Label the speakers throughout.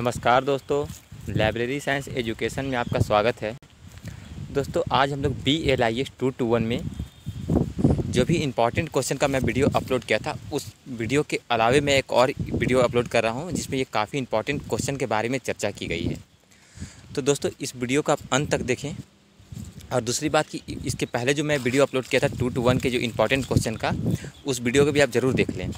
Speaker 1: नमस्कार दोस्तों, library science education में आपका स्वागत है। दोस्तों आज हम लोग BLIS 221 में जो भी इम्पॉर्टेंट क्वेश्चन का मैं वीडियो अपलोड किया था, उस वीडियो के अलावे मैं एक और वीडियो अपलोड कर रहा हूं जिसमें ये काफ़ी इम्पॉर्टेंट क्वेश्चन के बारे में चर्चा की गई है। तो दोस्तों इस वीडियो को आप अंत तक देखें। और दूसरी बात कि इसके पहले जो मैं वीडियो अपलोड किया था 221 के जो इम्पॉर्टेंट क्वेश्चन का, उस वीडियो को भी आप ज़रूर देख लें।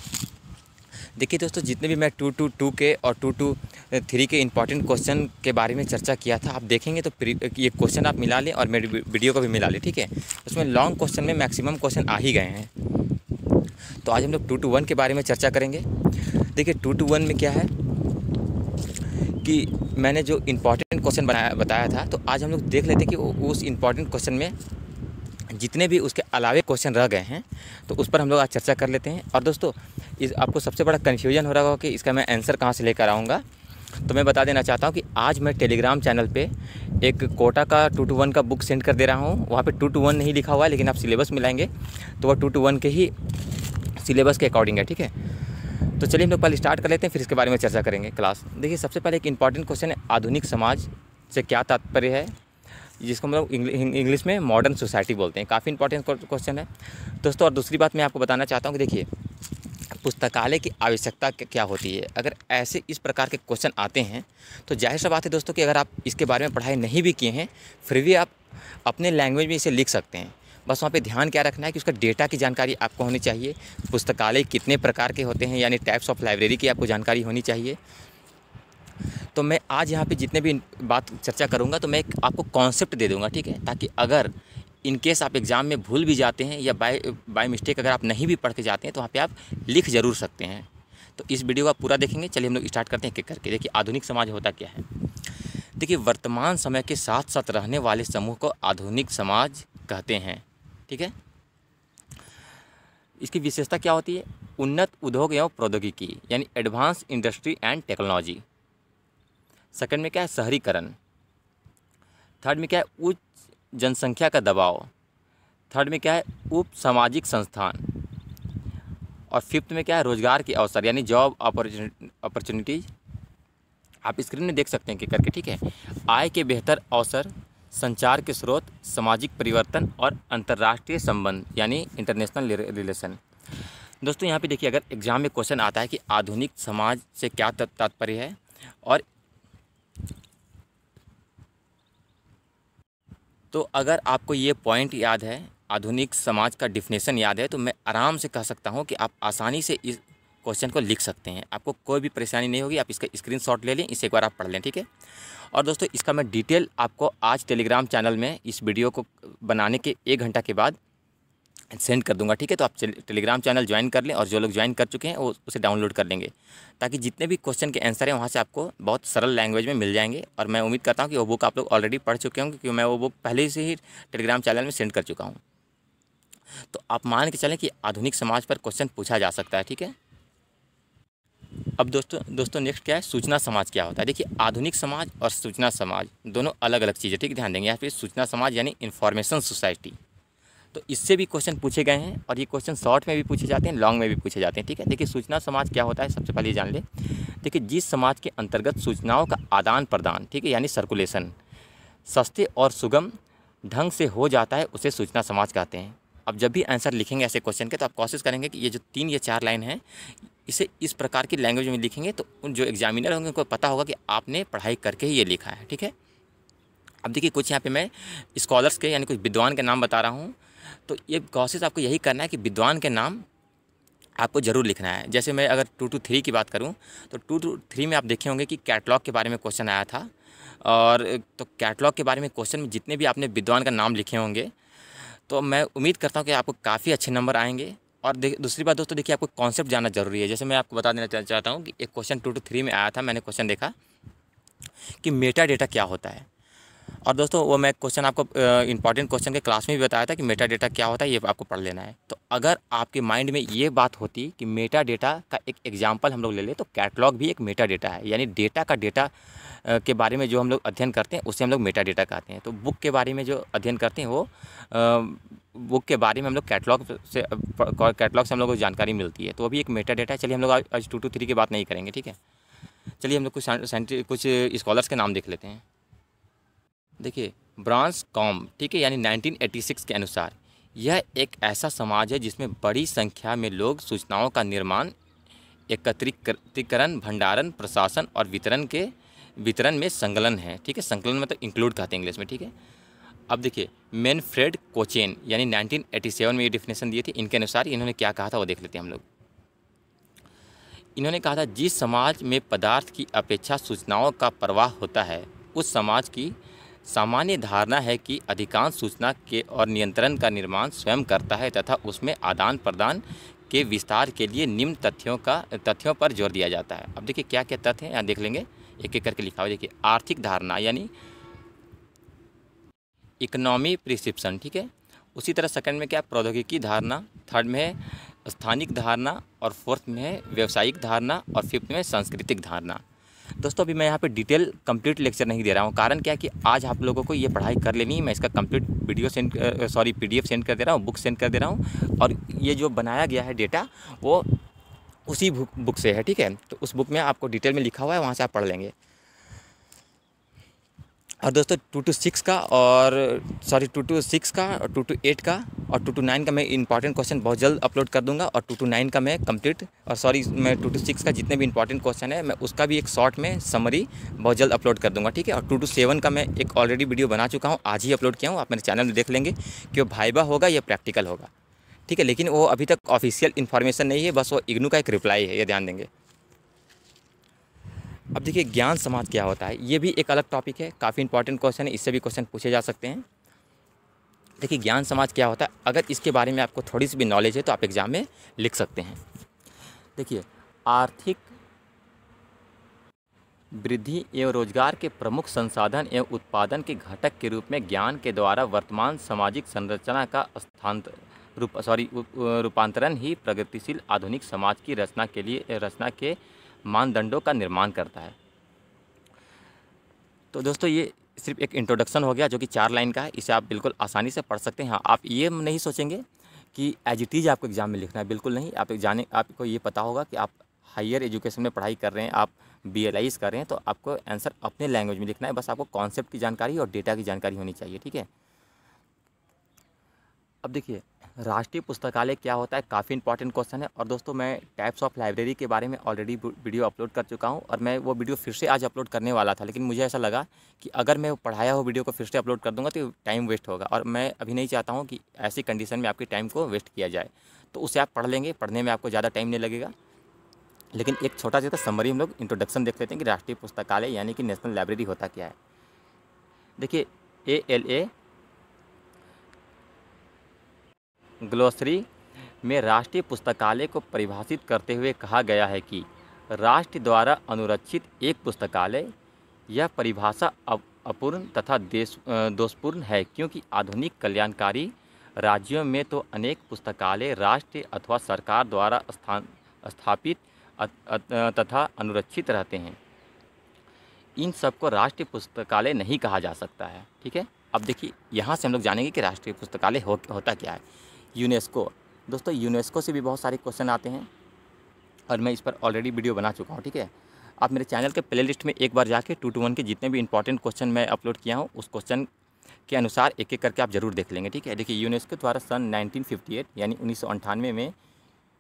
Speaker 1: देखिए दोस्तों, जितने भी मैं 222 के और 223 के इम्पॉर्टेंट क्वेश्चन के बारे में चर्चा किया था, आप देखेंगे तो ये क्वेश्चन आप मिला लें और मेरी वीडियो को भी मिला लें, ठीक है। उसमें लॉन्ग क्वेश्चन में मैक्सिमम क्वेश्चन आ ही गए हैं। तो आज हम लोग 221 के बारे में चर्चा करेंगे। देखिए 221 में क्या है कि मैंने जो इम्पॉर्टेंट क्वेश्चन बताया था, तो आज हम लोग देख लेते हैं कि उस इम्पॉर्टेंट क्वेश्चन में जितने भी उसके अलावे क्वेश्चन रह गए हैं, तो उस पर हम लोग आज चर्चा कर लेते हैं। और दोस्तों आपको सबसे बड़ा कन्फ्यूजन हो रहा होगा कि इसका मैं आंसर कहाँ से लेकर आऊँगा, तो मैं बता देना चाहता हूँ कि आज मैं टेलीग्राम चैनल पे एक कोटा का 221 का बुक सेंड कर दे रहा हूँ। वहाँ पे 221 नहीं लिखा हुआ है, लेकिन आप सिलेबस मिलाएंगे तो वह 221 के ही सिलेबस के अकॉर्डिंग है, ठीक है। तो चलिए हम लोग पहले स्टार्ट कर लेते हैं, फिर इसके बारे में चर्चा करेंगे क्लास। देखिए सबसे पहले एक इंपॉर्टेंट क्वेश्चन है, आधुनिक समाज से क्या तात्पर्य है, जिसको हम लोग इंग्लिश में मॉडर्न सोसाइटी बोलते हैं। काफ़ी इंपॉर्टेंट क्वेश्चन है दोस्तों। और दूसरी बात मैं आपको बताना चाहता हूँ कि देखिए पुस्तकालय की आवश्यकता क्या होती है। अगर ऐसे इस प्रकार के क्वेश्चन आते हैं तो जाहिर सा बात है दोस्तों कि अगर आप इसके बारे में पढ़ाई नहीं भी किए हैं, फिर भी आप अपने लैंग्वेज में इसे लिख सकते हैं। बस वहाँ पे ध्यान क्या रखना है कि उसका डेटा की जानकारी आपको होनी चाहिए। पुस्तकालय कितने प्रकार के होते हैं, यानी टाइप्स ऑफ लाइब्रेरी की आपको जानकारी होनी चाहिए। तो मैं आज यहाँ पे जितने भी बात चर्चा करूँगा तो मैं आपको कॉन्सेप्ट दे दूँगा, ठीक है, ताकि अगर इन केस आप एग्ज़ाम में भूल भी जाते हैं या बाय मिस्टेक अगर आप नहीं भी पढ़ के जाते हैं तो वहाँ पे आप लिख ज़रूर सकते हैं। तो इस वीडियो को आप पूरा देखेंगे। चलिए हम लोग स्टार्ट करते हैं एक एक करके। देखिए आधुनिक समाज होता क्या है। देखिए वर्तमान समय के साथ साथ रहने वाले समूह को आधुनिक समाज कहते हैं, ठीक है। इसकी विशेषता क्या होती है, उन्नत उद्योग एवं प्रौद्योगिकी यानी advance industry and technology. Second में क्या है, शहरीकरण। थर्ड में क्या है, उच्च जनसंख्या का दबाव। थर्ड में क्या है, उप सामाजिक संस्थान। और फिफ्थ में क्या है, रोजगार के अवसर यानी जॉब अपॉर्चुनिटीज। आप स्क्रीन में देख सकते हैं कि करके, ठीक है। आय के बेहतर अवसर, संचार के स्रोत, सामाजिक परिवर्तन और अंतर्राष्ट्रीय संबंध यानी इंटरनेशनल रिलेशन। दोस्तों यहाँ पे देखिए, अगर एग्जाम में क्वेश्चन आता है कि आधुनिक समाज से क्या तात्पर्य है, और तो अगर आपको ये पॉइंट याद है, आधुनिक समाज का डिफिनेशन याद है, तो मैं आराम से कह सकता हूँ कि आप आसानी से इस क्वेश्चन को लिख सकते हैं। आपको कोई भी परेशानी नहीं होगी। आप इसका स्क्रीनशॉट ले लें, इसे एक बार आप पढ़ लें, ठीक है। और दोस्तों इसका मैं डिटेल आपको आज टेलीग्राम चैनल में इस वीडियो को बनाने के 1 घंटा के बाद सेंड कर दूंगा, ठीक है। तो आप टेलीग्राम चैनल ज्वाइन कर लें, और जो लोग ज्वाइन कर चुके हैं वो उसे डाउनलोड कर लेंगे, ताकि जितने भी क्वेश्चन के आंसर हैं वहाँ से आपको बहुत सरल लैंग्वेज में मिल जाएंगे। और मैं उम्मीद करता हूँ कि वो बुक आप लोग ऑलरेडी पढ़ चुके होंगे, क्योंकि मैं वो बुक पहले से ही टेलीग्राम चैनल में सेंड कर चुका हूँ। तो आप मान के चलें कि आधुनिक समाज पर क्वेश्चन पूछा जा सकता है, ठीक है। अब दोस्तों नेक्स्ट क्या है, सूचना समाज क्या होता है। देखिए आधुनिक समाज और सूचना समाज दोनों अलग अलग चीज़ें, ठीक है, ध्यान देंगे। यहाँ पे सूचना समाज यानी इन्फॉर्मेशन सोसाइटी, तो इससे भी क्वेश्चन पूछे गए हैं, और ये क्वेश्चन शॉर्ट में भी पूछे जाते हैं, लॉन्ग में भी पूछे जाते हैं, ठीक है। देखिए सूचना समाज क्या होता है, सबसे पहले ये जान ले। देखिए जिस समाज के अंतर्गत सूचनाओं का आदान प्रदान, ठीक है, यानी सर्कुलेशन सस्ते और सुगम ढंग से हो जाता है, उसे सूचना समाज कहते हैं। अब जब भी आंसर लिखेंगे ऐसे क्वेश्चन के, तो आप कोशिश करेंगे कि ये जो 3 या 4 लाइन है, इसे इस प्रकार की लैंग्वेज में लिखेंगे, तो उन जो एग्जामिनर होंगे उनको पता होगा कि आपने पढ़ाई करके ही ये लिखा है, ठीक है। अब देखिए कुछ यहाँ पे मैं स्कॉलर्स के यानी कुछ विद्वान के नाम बता रहा हूँ, तो ये कोशिश आपको यही करना है कि विद्वान के नाम आपको ज़रूर लिखना है। जैसे मैं अगर 223 की बात करूँ, तो 223 में आप देखे होंगे कि कैटलॉग के बारे में क्वेश्चन आया था, और तो कैटलॉग के बारे में क्वेश्चन में जितने भी आपने विद्वान का नाम लिखे होंगे, तो मैं उम्मीद करता हूँ कि आपको काफ़ी अच्छे नंबर आएंगे। और दूसरी बात दोस्तों, देखिए आपको कॉन्सेप्ट जानना जरूरी है। जैसे मैं आपको बता देना चाहता हूँ कि एक क्वेश्चन 223 में आया था, मैंने क्वेश्चन देखा कि मेटा डेटा क्या होता है। और दोस्तों वो मैं क्वेश्चन आपको इंपॉर्टेंट क्वेश्चन के क्लास में भी बताया था कि मेटा डेटा क्या होता है, ये आपको पढ़ लेना है। तो अगर आपके माइंड में ये बात होती कि मेटा डेटा का एक एग्जांपल हम लोग ले लें, तो कैटलॉग भी एक मेटा डेटा है, यानी डेटा का डेटा के बारे में जो हम लोग अध्ययन करते हैं उसे हम लोग मेटा डेटा कहते हैं। तो बुक के बारे में जो अध्ययन करते हैं वो बुक के बारे में हम लोग कैटलॉग से हम लोग को जानकारी मिलती है, तो वो भी एक मेटा डेटा है। चलिए हम लोग आज 223 की बात नहीं करेंगे, ठीक है। चलिए हम लोग कुछ स्कॉलर्स के नाम देख लेते हैं। देखिए ब्रांसकॉम, ठीक है, यानी 1986 के अनुसार यह एक ऐसा समाज है जिसमें बड़ी संख्या में लोग सूचनाओं का निर्माण, एकत्रीकरण, भंडारण, प्रशासन और वितरण में संलग्न है। ठीक है, संकलन मतलब इंक्लूड कहते हैं इंग्लिश में। ठीक है, अब देखिए मैनफ्रेड कोचेन यानी 1987 में ये डिफिनेशन दिए थे। इनके अनुसार इन्होंने क्या कहा था वो देख लेते हैं हम लोग। इन्होंने कहा था जिस समाज में पदार्थ की अपेक्षा सूचनाओं का प्रवाह होता है उस समाज की सामान्य धारणा है कि अधिकांश सूचना के और नियंत्रण का निर्माण स्वयं करता है तथा उसमें आदान प्रदान के विस्तार के लिए निम्न तथ्यों पर जोर दिया जाता है। अब देखिए क्या क्या तथ्य हैं, यहाँ देख लेंगे, एक एक करके लिखा हुआ। देखिए आर्थिक धारणा यानी इकोनॉमी प्रिस्क्रिप्शन, ठीक है। उसी तरह सेकंड में क्या, प्रौद्योगिकी धारणा। थर्ड में है स्थानिक धारणा और फोर्थ में है व्यावसायिक धारणा और फिफ्थ में सांस्कृतिक धारणा। दोस्तों अभी मैं यहाँ पे डिटेल कंप्लीट लेक्चर नहीं दे रहा हूँ, कारण क्या है कि आज आप लोगों को ये पढ़ाई कर लेनी है। मैं इसका कंप्लीट PDF सेंड कर दे रहा हूँ, बुक सेंड कर दे रहा हूँ, और ये जो बनाया गया है डेटा वो उसी बुक से है। ठीक है, तो उस बुक में आपको डिटेल में लिखा हुआ है, वहाँ से आप पढ़ लेंगे। और दोस्तों 2 to 6 का और 2 to 6 का और 2 to 8 का और 2 to 9 का मैं इंपॉर्टेंट क्वेश्चन बहुत जल्द अपलोड कर दूंगा, और 2 to 9 का मैं मैं 2 to 6 का जितने भी इंपॉर्टेंट क्वेश्चन है मैं उसका भी एक शॉर्ट में समरी बहुत जल्द अपलोड कर दूंगा। ठीक है, और 2 to 7 का मैं एक ऑलरेडी वीडियो बना चुका हूँ, आज ही अपलोड किया हूँ, आप मेरे चैनल में देख लेंगे कि वो वाइवा होगा या प्रैक्टिकल होगा। ठीक है, लेकिन वो अभी तक ऑफिशियल इन्फॉर्मेशन नहीं है, बस वो इग्नू का एक रिप्लाई है, ये ध्यान देंगे। अब देखिए ज्ञान समाज क्या होता है, ये भी एक अलग टॉपिक है, काफ़ी इंपॉर्टेंट क्वेश्चन है, इससे भी क्वेश्चन पूछे जा सकते हैं। देखिए ज्ञान समाज क्या होता है, अगर इसके बारे में आपको थोड़ी सी भी नॉलेज है तो आप एग्जाम में लिख सकते हैं। देखिए आर्थिक वृद्धि एवं रोजगार के प्रमुख संसाधन एवं उत्पादन के घटक के रूप में ज्ञान के द्वारा वर्तमान सामाजिक संरचना का रूपांतरण ही प्रगतिशील आधुनिक समाज की रचना के मानदंडों का निर्माण करता है। तो दोस्तों ये सिर्फ एक इंट्रोडक्शन हो गया जो कि 4 लाइन का है, इसे आप बिल्कुल आसानी से पढ़ सकते हैं। हाँ, आप ये नहीं सोचेंगे कि एज इट इज़ आपको एग्जाम में लिखना है, बिल्कुल नहीं। आपको ये पता होगा कि आप हायर एजुकेशन में पढ़ाई कर रहे हैं, आप BLIs कर रहे हैं, तो आपको आंसर अपने लैंग्वेज में लिखना है, बस आपको कॉन्सेप्ट की जानकारी और डेटा की जानकारी होनी चाहिए। ठीक है, अब देखिए राष्ट्रीय पुस्तकालय क्या होता है, काफ़ी इंपॉर्टेंट क्वेश्चन है। और दोस्तों मैं टाइप्स ऑफ लाइब्रेरी के बारे में ऑलरेडी वीडियो अपलोड कर चुका हूं, और मैं वो वीडियो फिर से आज अपलोड करने वाला था, लेकिन मुझे ऐसा लगा कि अगर मैं पढ़ाया हुआ वीडियो को फिर से अपलोड कर दूंगा तो टाइम वेस्ट होगा, और मैं अभी नहीं चाहता हूँ कि ऐसी कंडीशन में आपके टाइम को वेस्ट किया जाए। तो उसे आप पढ़ लेंगे, पढ़ने में आपको ज़्यादा टाइम नहीं लगेगा। लेकिन एक छोटा सा समरी हम लोग इंट्रोडक्शन देख लेते हैं कि राष्ट्रीय पुस्तकालय यानी कि नेशनल लाइब्रेरी होता क्या है। देखिए ALA ग्लोसरी में राष्ट्रीय पुस्तकालय को परिभाषित करते हुए कहा गया है कि राष्ट्र द्वारा अनुरक्षित एक पुस्तकालय। यह परिभाषा अपूर्ण तथा दोषपूर्ण है, क्योंकि आधुनिक कल्याणकारी राज्यों में तो अनेक पुस्तकालय राष्ट्र अथवा सरकार द्वारा स्थापित तथा अनुरक्षित रहते हैं। इन सबको राष्ट्रीय पुस्तकालय नहीं कहा जा सकता है। ठीक है, अब देखिए यहाँ से हम लोग जानेंगे कि राष्ट्रीय पुस्तकालय होता क्या है। यूनेस्को, दोस्तों यूनेस्को से भी बहुत सारे क्वेश्चन आते हैं, और मैं इस पर ऑलरेडी वीडियो बना चुका हूँ। ठीक है, आप मेरे चैनल के प्लेलिस्ट में एक बार जाके 2 to 1 के जितने भी इंपॉर्टेंट क्वेश्चन मैं अपलोड किया हूँ उस क्वेश्चन के अनुसार एक एक करके आप जरूर देख लेंगे। ठीक है, देखिए यूनेस्को द्वारा सन 1958 यानी 1998 में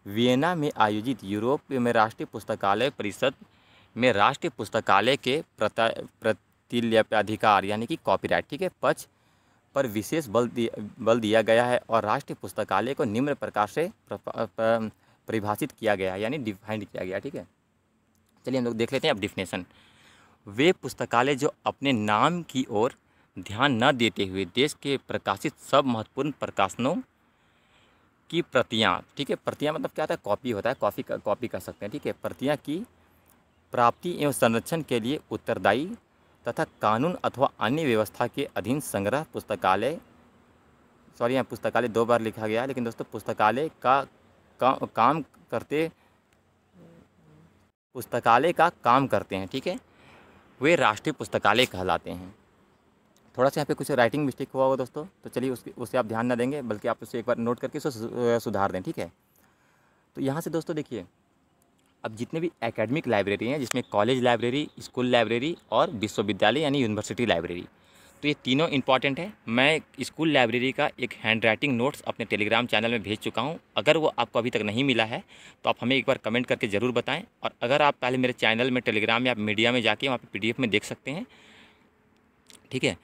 Speaker 1: वियना में आयोजित यूरोप में राष्ट्रीय पुस्तकालय परिषद में राष्ट्रीय पुस्तकालय के प्रतिलिप्याधिकार यानी कि कॉपीराइट, ठीक है, पक्ष पर विशेष बल दिया गया है, और राष्ट्रीय पुस्तकालय को निम्न प्रकार से परिभाषित किया गया है यानी डिफाइंड किया गया। ठीक है, चलिए हम लोग देख लेते हैं अब डिफिनेशन। वे पुस्तकालय जो अपने नाम की ओर ध्यान न देते हुए देश के प्रकाशित सब महत्वपूर्ण प्रकाशनों की प्रतियाँ, ठीक है, प्रतियाँ मतलब क्या होता है, कॉपी होता है, कॉपी कर सकते हैं। ठीक है, प्रतियाँ की प्राप्ति एवं संरक्षण के लिए उत्तरदायी तथा कानून अथवा अन्य व्यवस्था के अधीन संग्रह पुस्तकालय, यहाँ पुस्तकालय 2 बार लिखा गया है, लेकिन दोस्तों पुस्तकालय का काम करते हैं। ठीक है, वे राष्ट्रीय पुस्तकालय कहलाते हैं। थोड़ा सा यहाँ पे कुछ राइटिंग मिस्टेक हुआ होगा दोस्तों, तो चलिए उसे आप ध्यान ना देंगे, बल्कि आप उसे एक बार नोट करके उसे सुधार दें। ठीक है, तो यहाँ से दोस्तों देखिए अब जितने भी एकेडमिक लाइब्रेरी हैं, जिसमें कॉलेज लाइब्रेरी, स्कूल लाइब्रेरी और विश्वविद्यालय यानी यूनिवर्सिटी लाइब्रेरी, तो ये तीनों इंपॉर्टेंट है। मैं स्कूल लाइब्रेरी का एक हैंड राइटिंग नोट्स अपने टेलीग्राम चैनल में भेज चुका हूँ। अगर वो आपको अभी तक नहीं मिला है तो आप हमें एक बार कमेंट करके ज़रूर बताएं। और अगर आप पहले मेरे चैनल में टेलीग्राम या मीडिया में जाके वहाँ पे PDF में देख सकते हैं, ठीक है।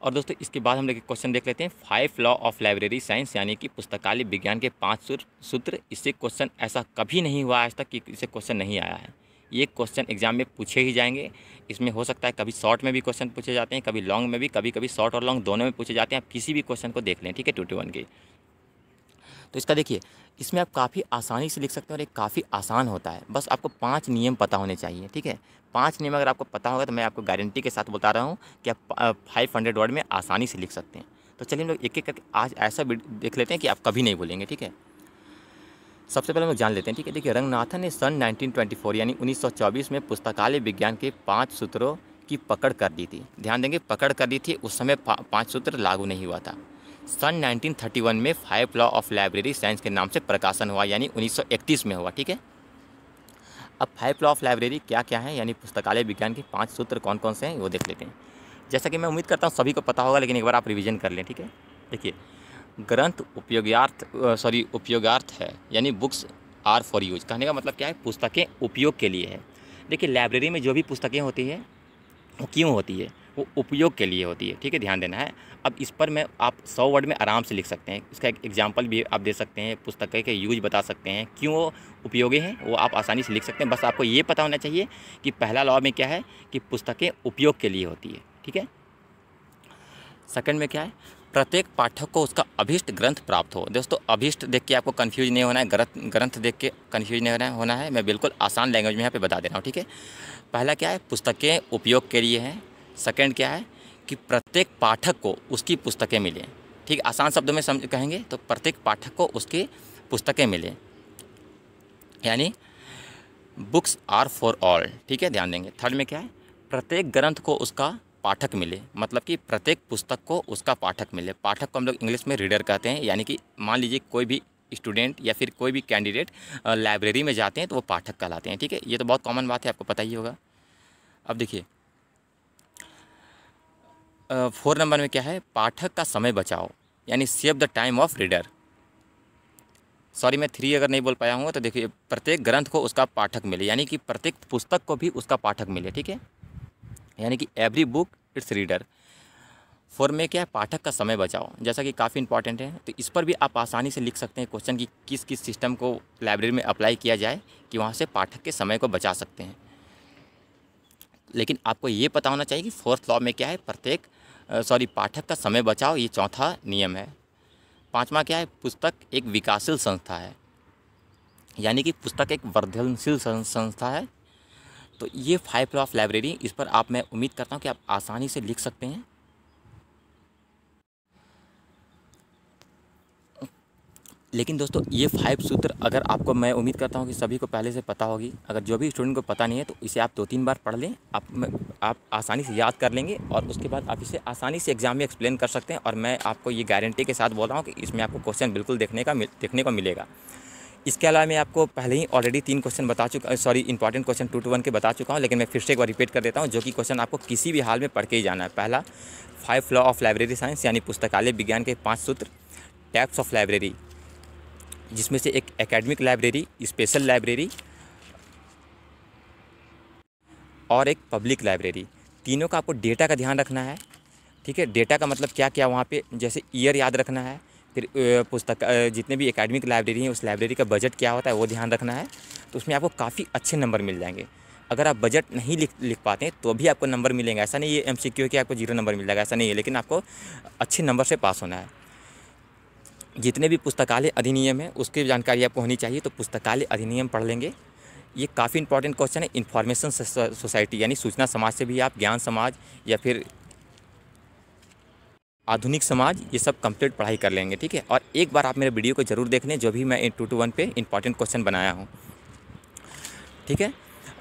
Speaker 1: और दोस्तों इसके बाद हम लोग एक क्वेश्चन देख लेते हैं, 5 लॉ ऑफ लाइब्रेरी साइंस यानी कि पुस्तकालय विज्ञान के 5 सूत्र। इससे क्वेश्चन ऐसा कभी नहीं हुआ आज तक कि इससे क्वेश्चन नहीं आया है। ये क्वेश्चन एग्जाम में पूछे ही जाएंगे। इसमें हो सकता है कभी शॉर्ट में भी क्वेश्चन पूछे जाते हैं, कभी लॉन्ग में भी, कभी कभी शॉर्ट और लॉन्ग दोनों में पूछे जाते हैं। आप किसी भी क्वेश्चन को देख लें, ठीक है, 2-1 के। तो इसका देखिए, इसमें आप काफ़ी आसानी से लिख सकते हैं और ये काफ़ी आसान होता है। बस आपको 5 नियम पता होने चाहिए, ठीक है। 5 नियम अगर आपको पता होगा तो मैं आपको गारंटी के साथ बता रहा हूँ कि आप 500 वर्ड में आसानी से लिख सकते हैं। तो चलिए हम लोग एक एक करके आज ऐसा देख लेते हैं कि आप कभी नहीं भूलेंगे, ठीक है। सबसे पहले हम लोग जान लेते हैं, ठीक है। देखिए, रंगनाथन ने सन 1924 यानी 1924 में पुस्तकालय विज्ञान के 5 सूत्रों की पकड़ कर दी थी। ध्यान देंगे, पकड़ कर दी थी, उस समय 5 सूत्र लागू नहीं हुआ था। सन 1931 में 5 लॉ ऑफ लाइब्रेरी साइंस के नाम से प्रकाशन हुआ, यानी 1931 में हुआ, ठीक है। अब 5 लॉ ऑफ लाइब्रेरी क्या क्या है, यानी पुस्तकालय विज्ञान के 5 सूत्र कौन कौन से हैं वो देख लेते हैं। जैसा कि मैं उम्मीद करता हूँ सभी को पता होगा, लेकिन एक बार आप रिवीजन कर लें, ठीक है। देखिए, ग्रंथ उपयोगार्थ है, यानी बुक्स आर फॉर यूज। कहने का मतलब क्या है, पुस्तकें उपयोग के लिए है। देखिए, लाइब्रेरी में जो भी पुस्तकें होती है वो क्यों होती है, वो उपयोग के लिए होती है, ठीक है, ध्यान देना है। अब इस पर मैं आप 100 वर्ड में आराम से लिख सकते हैं। इसका एक एग्जांपल भी आप दे सकते हैं, पुस्तकें के यूज बता सकते हैं, क्यों वो उपयोगी हैं, वो आप आसानी से लिख सकते हैं। बस आपको ये पता होना चाहिए कि पहला लॉ में क्या है कि पुस्तकें उपयोग के लिए होती है, ठीक है। सेकंड में क्या है, प्रत्येक पाठक को उसका अभीष्ट ग्रंथ प्राप्त हो। दोस्तों, अभीष्ट देख के आपको कन्फ्यूज नहीं होना है, ग्रंथ देख के कन्फ्यूज नहीं होना है। मैं बिल्कुल आसान लैंग्वेज में यहाँ पे बता दे रहा हूँ, ठीक है। पहला क्या है, पुस्तकें उपयोग के लिए हैं। सेकंड क्या है कि प्रत्येक पाठक को उसकी पुस्तकें मिलें, ठीक है। आसान शब्दों में समझ कहेंगे तो प्रत्येक पाठक को उसकी पुस्तकें मिलें, यानी बुक्स आर फॉर ऑल, ठीक है, ध्यान देंगे। थर्ड में क्या है, प्रत्येक ग्रंथ को उसका पाठक मिले, मतलब कि प्रत्येक पुस्तक को उसका पाठक मिले। पाठक को हम लोग इंग्लिश में रीडर कहते हैं, यानी कि मान लीजिए कोई भी स्टूडेंट या फिर कोई भी कैंडिडेट लाइब्रेरी में जाते हैं तो वो पाठक कहलाते हैं, ठीक है। ये तो बहुत कॉमन बात है, आपको पता ही होगा। अब देखिए, 4 नंबर में क्या है, पाठक का समय बचाओ, यानी save the time of reader. Sorry, मैं 3 अगर नहीं बोल पाया हूँ तो देखिए, प्रत्येक ग्रंथ को उसका पाठक मिले, यानी कि प्रत्येक पुस्तक को भी उसका पाठक मिले, ठीक है, यानी कि एवरी बुक इट्स रीडर। 4 में क्या है, पाठक का समय बचाओ, जैसा कि काफ़ी इंपॉर्टेंट है। तो इस पर भी आप आसानी से लिख सकते हैं क्वेश्चन की किस किस सिस्टम को लाइब्रेरी में अप्लाई किया जाए कि वहाँ से पाठक के समय को बचा सकते हैं। लेकिन आपको ये पता होना चाहिए कि 4th लॉ में क्या है, पाठक का समय बचाओ, ये चौथा नियम है। 5वां क्या है, पुस्तक एक विकासशील संस्था है, यानी कि पुस्तक एक वर्धनशील संस्था है। तो ये 5 लॉ ऑफ लाइब्रेरी, इस पर मैं उम्मीद करता हूँ कि आप आसानी से लिख सकते हैं। लेकिन दोस्तों, ये 5 सूत्र अगर आपको, मैं उम्मीद करता हूँ कि सभी को पहले से पता होगी। अगर जो भी स्टूडेंट को पता नहीं है तो इसे आप 2-3 बार पढ़ लें, आप आसानी से याद कर लेंगे और उसके बाद आप इसे आसानी से एग्जाम में एक्सप्लेन कर सकते हैं। और मैं आपको ये गारंटी के साथ बोल रहा हूँ कि इसमें आपको क्वेश्चन बिल्कुल देखने को मिलेगा। इसके अलावा मैं आपको पहले ही ऑलरेडी 3 क्वेश्चन बता चुका, इंपॉर्टेंट क्वेश्चन 2-1 के बता चुका हूँ, लेकिन मैं फिर से एक बार रिपीट कर देता हूँ, जो कि क्वेश्चन आपको किसी भी हाल में पढ़ के ही जाना है। पहला, 5 लॉ ऑफ लाइब्रेरी साइंस, यानी पुस्तकालय विज्ञान के 5 सूत्र। टाइप्स ऑफ लाइब्रेरी, जिसमें से एक एकेडमिक लाइब्रेरी, स्पेशल लाइब्रेरी और एक पब्लिक लाइब्रेरी। तीनों का आपको डेटा का ध्यान रखना है, ठीक है। डेटा का मतलब क्या क्या वहाँ पे, जैसे ईयर याद रखना है, फिर पुस्तक जितने भी एकेडमिक लाइब्रेरी हैं उस लाइब्रेरी का बजट क्या होता है वो ध्यान रखना है। तो उसमें आपको काफ़ी अच्छे नंबर मिल जाएंगे। अगर आप बजट नहीं लिख पाते हैं तो भी आपको नंबर मिलेंगे। ऐसा नहीं है MCQ कि आपको 0 नंबर मिल जाएगा, ऐसा नहीं है, लेकिन आपको अच्छे नंबर से पास होना है। जितने भी पुस्तकालय अधिनियम है उसकी जानकारी आपको होनी चाहिए, तो पुस्तकालय अधिनियम पढ़ लेंगे। ये काफ़ी इंपॉर्टेंट क्वेश्चन है। इन्फॉर्मेशन सोसाइटी, यानी सूचना समाज से भी आप ज्ञान समाज या फिर आधुनिक समाज, ये सब कंप्लीट पढ़ाई कर लेंगे, ठीक है। और एक बार आप मेरे वीडियो को ज़रूर देख लें, जो भी मैं 2-1 पे इंपॉर्टेंट क्वेश्चन बनाया हूँ, ठीक है।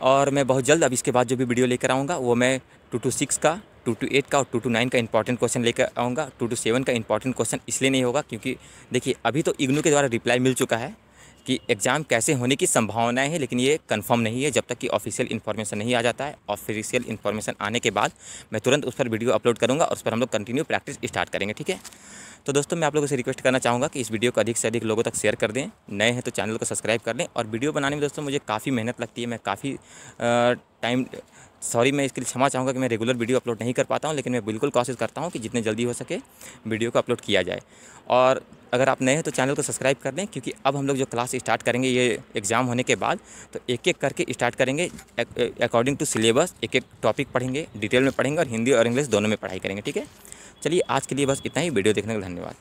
Speaker 1: और मैं बहुत जल्द अब इसके बाद जो भी वीडियो लेकर आऊँगा वो मैं 2-6 का, 2-8 का और 2-9 का इंपॉर्टेंट क्वेश्चन लेकर आऊँगा। 2-7 का इंपॉर्टेंट क्वेश्चन इसलिए नहीं होगा क्योंकि देखिए, अभी तो इग्नू के द्वारा रिप्लाई मिल चुका है, कि एग्ज़ाम कैसे होने की संभावनाएं हैं, लेकिन ये कंफर्म नहीं है। जब तक कि ऑफिशियल इन्फॉर्मेशन नहीं आ जाता है, ऑफिशियल इन्फॉर्मेशन आने के बाद मैं तुरंत उस पर वीडियो अपलोड करूँगा और उस पर हम लोग कंटिन्यू प्रैक्टिस स्टार्ट करेंगे, ठीक है। तो दोस्तों मैं आप लोगों से रिक्वेस्ट करना चाहूँगा कि इस वीडियो को अधिक से अधिक लोगों तक शेयर कर दें। नए हैं तो चैनल को सब्सक्राइब कर लें। और वीडियो बनाने में दोस्तों मुझे काफ़ी मेहनत लगती है, मैं काफ़ी मैं इसके लिए क्षमा चाहूँगा कि मैं रेगुलर वीडियो अपलोड नहीं कर पाता हूँ, लेकिन मैं बिल्कुल कोशिश करता हूँ कि जितने जल्दी हो सके वीडियो को अपलोड किया जाए। और अगर आप नए हैं तो चैनल को सब्सक्राइब कर लें, क्योंकि अब हम लोग जो क्लास स्टार्ट करेंगे ये एग्ज़ाम होने के बाद, तो एक एक करके स्टार्ट करेंगे अकॉर्डिंग टू सिलेबस। एक एक टॉपिक पढ़ेंगे, डिटेल में पढ़ेंगे और हिंदी और इंग्लिश दोनों में पढ़ाई करेंगे, ठीक है। चलिए आज के लिए बस इतना ही। वीडियो देखने का धन्यवाद।